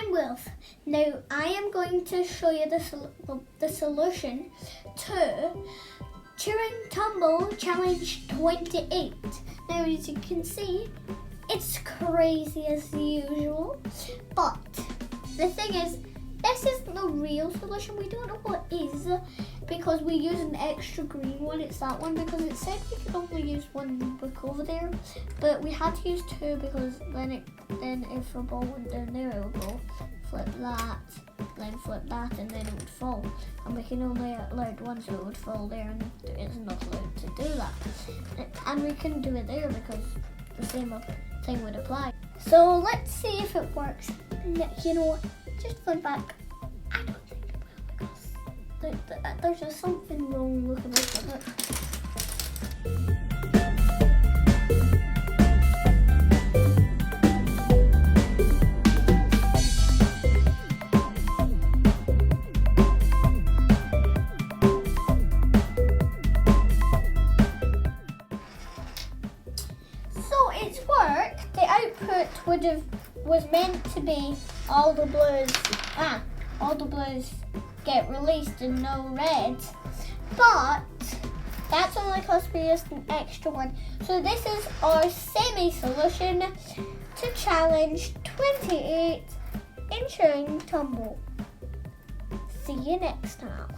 I'm Wilf. Now I am going to show you the solution to Turing Tumble Challenge 28. Now as you can see, it's crazy as usual, but the thing is, this isn't the real solution. We don't know what is because we use an extra green one. It's that one because it said we could only use one book over there, but we had to use two because then if a ball went down there, it would go flip that, then flip that, and then it would fall. And we can only allowed one, so it would fall there, and it's not allowed to do that. And we couldn't do it there because the same thing would apply. So let's see if it works. You know, just flip back. I don't think it will because there's just something wrong with it. So it's worked. The output was meant to be all the blues get released and no reds, but that's only because we used an extra one. So this is our semi-solution to challenge 28 in Turning Tumble. See you next time.